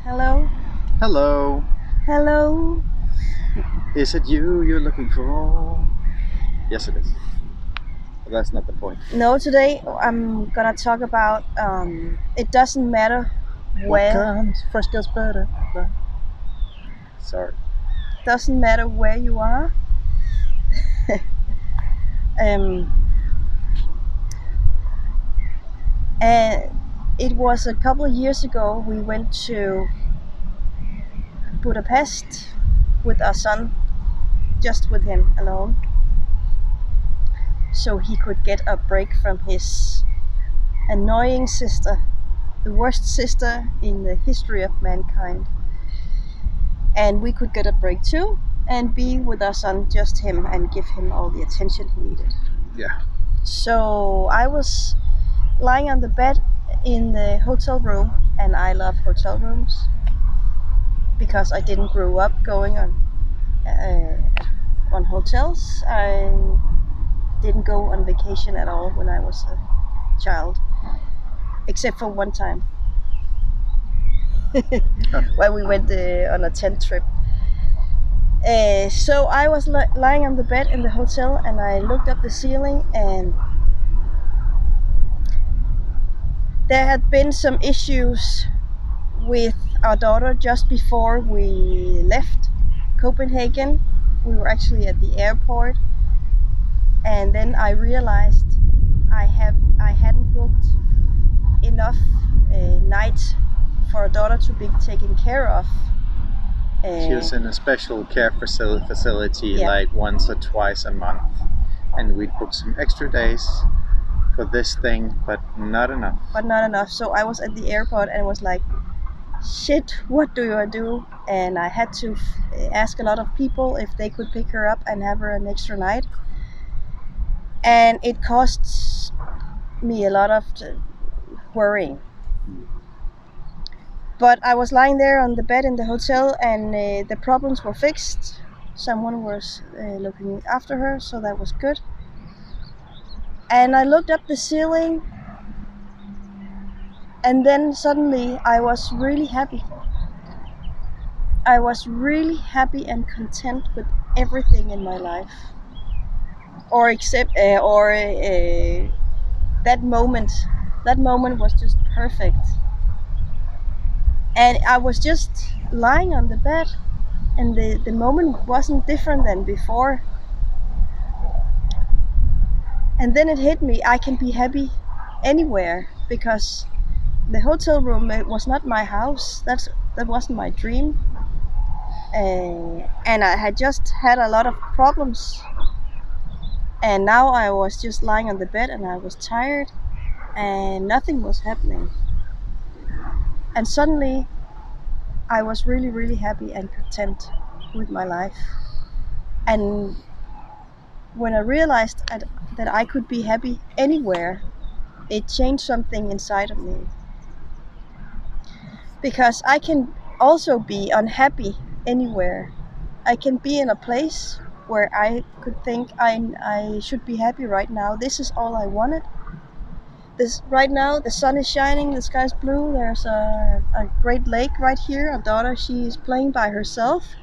Hello? Hello. Hello? Is it you you're looking for? Yes, it is. But that's not the point. No, today I'm gonna talk about it doesn't matter What where comes first gets better. Sorry. doesn't matter where you are. um, and it was a couple of years ago we went to Budapest with our son, just with him alone, so he could get a break from his annoying sister, the worst sister in the history of mankind. And we could get a break too and be with our son, just him, and give him all the attention he needed. Yeah. So I was lying on the bed in the hotel room, and I love hotel rooms because I didn't grow up going on hotels. I didn't go on vacation at all when I was a child, except for one time where we went on a tent trip. So I was lying on the bed in the hotel, and I looked up the ceiling, and there had been some issues with our daughter just before we left Copenhagen. We were actually at the airport, and then I realized I hadn't booked enough nights for our daughter to be taken care of. She was in a special care facility Yeah. like once or twice a month. And we'd book some extra days for this thing, but not enough. But not enough. So I was at the airport and was like, shit, what do I do? And I had to ask a lot of people if they could pick her up and have her an extra night. And it costs me a lot of worrying. But I was lying there on the bed in the hotel, and the problems were fixed. Someone was looking after her, so that was good. And I looked up the ceiling, and then suddenly I was really happy. I was really happy and content with everything in my life, or except that moment. That moment was just perfect, and I was just lying on the bed, and the moment wasn't different than before. And then it hit me, I can be happy anywhere, because the hotel room, it was not my house. That wasn't my dream. And I had just had a lot of problems, and now I was just lying on the bed, and I was tired, and nothing was happening. And suddenly I was really, really happy and content with my life. And when I realized that I could be happy anywhere, it changed something inside of me. Because I can also be unhappy anywhere. I can be in a place where I could think I should be happy right now. This is all I wanted. This right now, the sun is shining, the sky's blue. There's a great lake right here. Our daughter, she's playing by herself,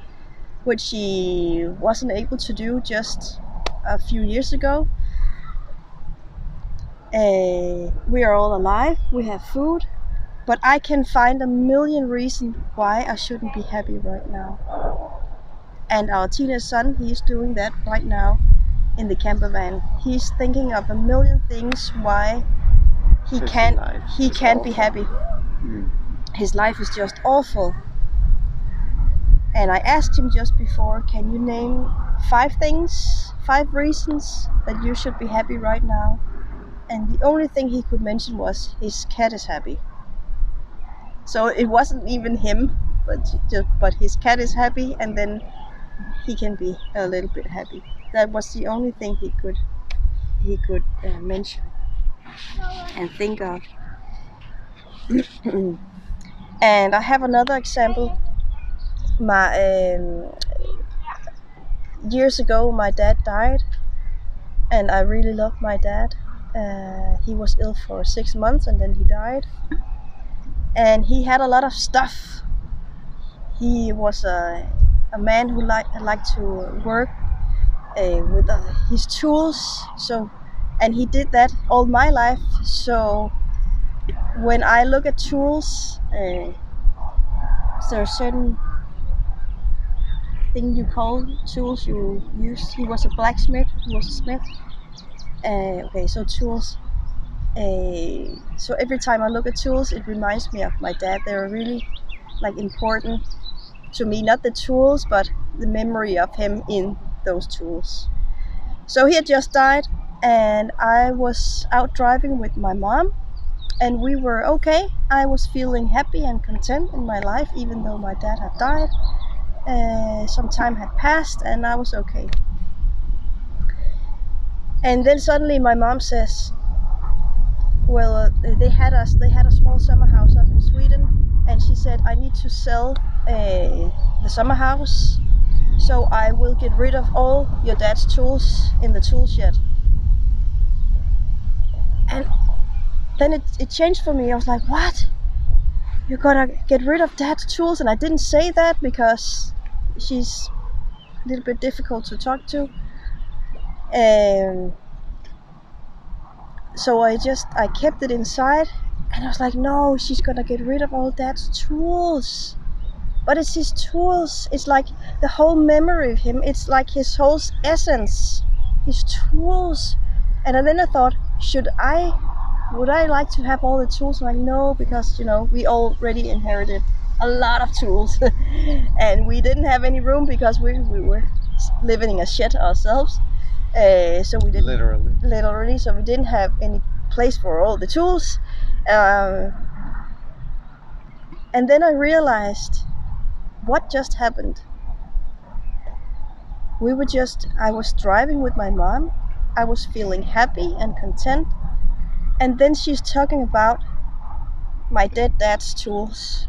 which she wasn't able to do just a few years ago. We are all alive. We have food. But I can find a million reasons why I shouldn't be happy right now. And our teenage son, he's doing that right now in the camper van. He's thinking of a million things why he can't be happy. His life is just awful. And I asked him just before, can you name 5 things, 5 reasons that you should be happy right now? And the only thing he could mention was his cat is happy. So it wasn't even him, but his cat is happy, and then he can be a little bit happy. That was the only thing he could mention and think of. And I have another example. Years ago, my dad died, and I really loved my dad. He was ill for 6 months, and then he died. And he had a lot of stuff. he was a man who liked to work with his tools. So, and he did that all my life. So when I look at tools, there are certain thing you call tools you use. He was a blacksmith. He was a smith. Okay, so tools. So every time I look at tools, it reminds me of my dad. They're really like important to me. Not the tools, but the memory of him in those tools. So he had just died, and I was out driving with my mom, and we were okay. I was feeling happy and content in my life, even though my dad had died. Some time had passed, and I was okay. And then suddenly my mom says, well, they had a small summer house up in Sweden, and she said, I need to sell the summer house, so I will get rid of all your dad's tools in the tool shed. And then it changed for me. I was like, what? You're gonna get rid of dad's tools? And I didn't say that because she's a little bit difficult to talk to. So I kept it inside, and I was like, no, she's gonna get rid of all dad's tools. But it's his tools. It's like the whole memory of him. It's like his whole essence, his tools. And then I thought, would I like to have all the tools? I'm like, no, because we already inherited a lot of tools, and we didn't have any room because we were living in a shed ourselves. So we didn't literally. So we didn't have any place for all the tools. And then I realized what just happened. I was driving with my mom. I was feeling happy and content. And then she's talking about my dead dad's tools.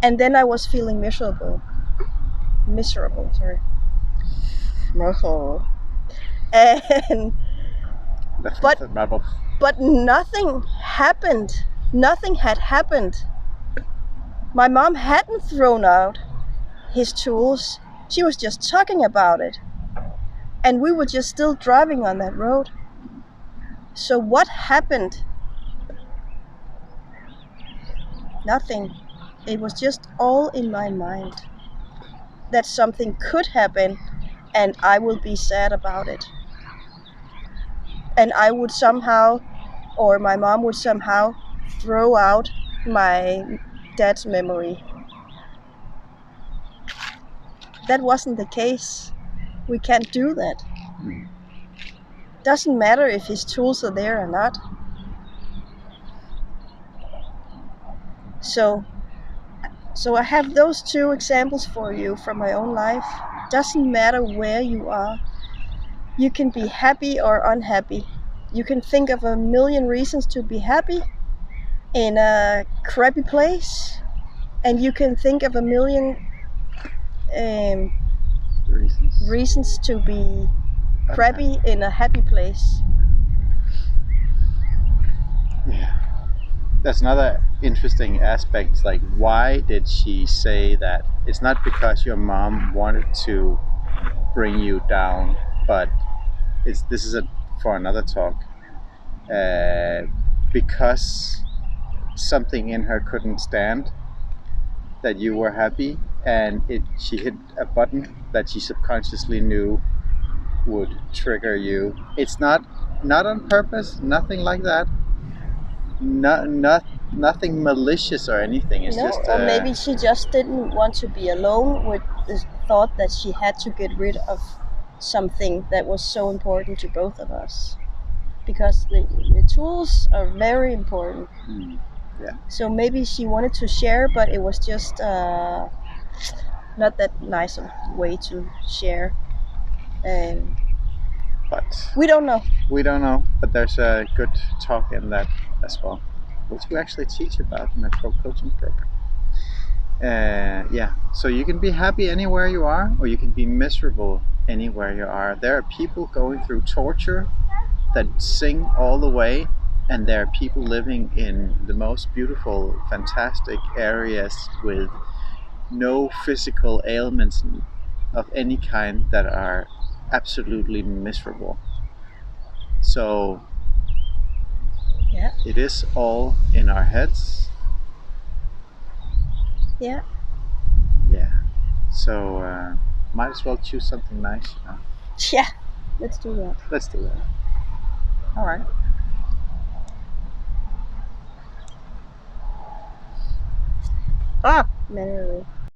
And then I was feeling miserable. And but nothing happened. Nothing had happened. My mom hadn't thrown out his tools. She was just talking about it. And we were just still driving on that road. So what happened? Nothing. It was just all in my mind that something could happen, and I will be sad about it. And I would somehow, or my mom would somehow, throw out my dad's memory. That wasn't the case. We can't do that. Doesn't matter if his tools are there or not. So I have those two examples for you from my own life. Doesn't matter where you are. You can be happy or unhappy. You can think of a million reasons to be happy in a crappy place, and you can think of a million reasons to be crappy in a happy place. Yeah. That's another interesting aspect. Like, why did she say that? It's not because your mom wanted to bring you down, but this is for another talk. Because something in her couldn't stand that you were happy, and she hit a button that she subconsciously knew would trigger you. It's not on purpose, nothing like that. Nothing malicious or anything. It's just. Or maybe she just didn't want to be alone with the thought that she had to get rid of something that was so important to both of us. Because the tools are very important. Yeah. So maybe she wanted to share, but it was just not that nice a way to share. But we don't know. We don't know, but there's a good talk in that as well, which we actually teach about in the coaching program. Yeah, so you can be happy anywhere you are, or you can be miserable anywhere you are. There are people going through torture that sing all the way and there are people living in the most beautiful, fantastic areas with no physical ailments of any kind that are absolutely miserable. So Yeah. it is all in our heads. Yeah. Yeah. So might as well choose something nice. Yeah. Let's do that. Let's do that. All right. Ah, memory.